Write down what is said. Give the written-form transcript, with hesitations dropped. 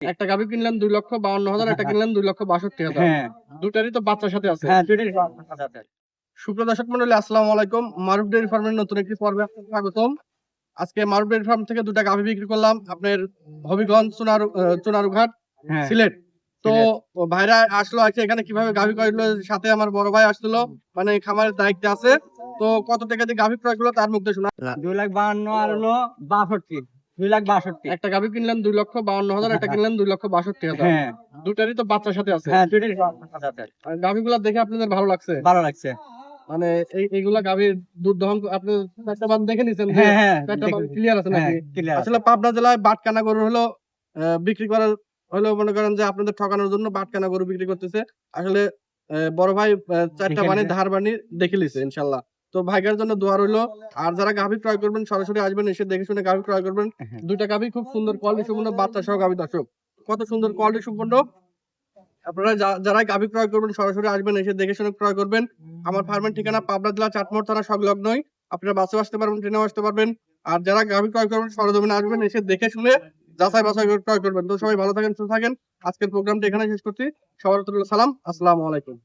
একটা গাভী কিনলেন 2,52,000, একটা কিনলেন 2,62,000। হ্যাঁ দুটারই তো বাচ্চার সাথে আছে। হ্যাঁ দুইটারই বাচ্চা আছে। সুপ্রিয় দর্শক মন্ডলী, আসসালামু আলাইকুম। মারুফ ডেইরি ফার্মের নতুন একটি পর্বে আপনাদের স্বাগতম। আজকে মারুফ ডেইরি ফার্ম থেকে দুটা গাভী বিক্রি করলাম আপনার হবিগঞ্জ চুনারুঘাট হ্যাঁ সিলেট। তো সিলেট। ভাইরা আসলো আছে এখানে কিভাবে গাভী ক্রয় করলো, সাথে আমার বড় ভাই আসছিল, মানে খামারের দায়িত্বে আছে। তো কত টাকা দিয়ে গাভী ক্রয় করলো তার মুখে শোনা। 2,52,000 আর হলো 62, 2,62,000। একটা গাভী কিনলেন 2,52,000, একটা কিনলেন 2,62,000। হ্যাঁ দুটারই তো বাচ্চার সাথে আছে। হ্যাঁ দুইটারই বাচ্চা আছে। আর গাভীগুলা দেখে আপনাদের ভালো লাগছে? ভালো লাগছে। মানে এইগুলা গাভীর দুধ দহন আপনি চারটা বান দেখে নিছেন যে হ্যাঁ হ্যাঁ চারটা বান দেখেছি। ক্লিয়ার আছে হ্যাঁ নাকি? ক্লিয়ার আছে। আসলে পাবনা জেলায় বাটকানা গরু হলো বিক্রি করার হলো, মনে করেন যে আপনাদের ঠকানোর জন্য বাটকানা গরু বিক্রি করতেছে। আসলে বড় ভাই চারটা দেখে বানি নিছে। ধার বানি দেখে লিছে ইনশাআল্লাহ। তো ভাইগার জন্য দোয়া রইলো। আর যারা গাভী ক্রয় করবেন সরাসরি আসবেন, এসে দেখে শুনে গাভী ক্রয় করবেন। হ্যাঁ। দুইটা গাভী খুব সুন্দর কোয়ালিটি সম্পন্ন বাচ্চা সহ গাভী। দর্শক কত সুন্দর কোয়ালিটি সম্পন্ন। আপনারা যারাই গাভী ক্রয় করবেন সরাসরি আসবেন, এসে দেখে শুনে ক্রয় করবেন। আমার ফার্মের ঠিকানা পাবনা জেলা চাটমোহর থানা সংলগ্নই। আপনারা বাসেও আসতে পারবেন, ট্রেনেও আসতে পারবেন। আর যারা গাভী ক্রয় করবেন সরজমিনে আসবেন, এসে দেখে শুনে যাচাই বাছাই করে ক্রয় করবেন। তো সবাই ভালো থাকেন, সুস্থ থাকেন। আজকের প্রোগ্রামটা এখানে শেষ করছি। সবার সালাম, আসসালামু আলাইকুম।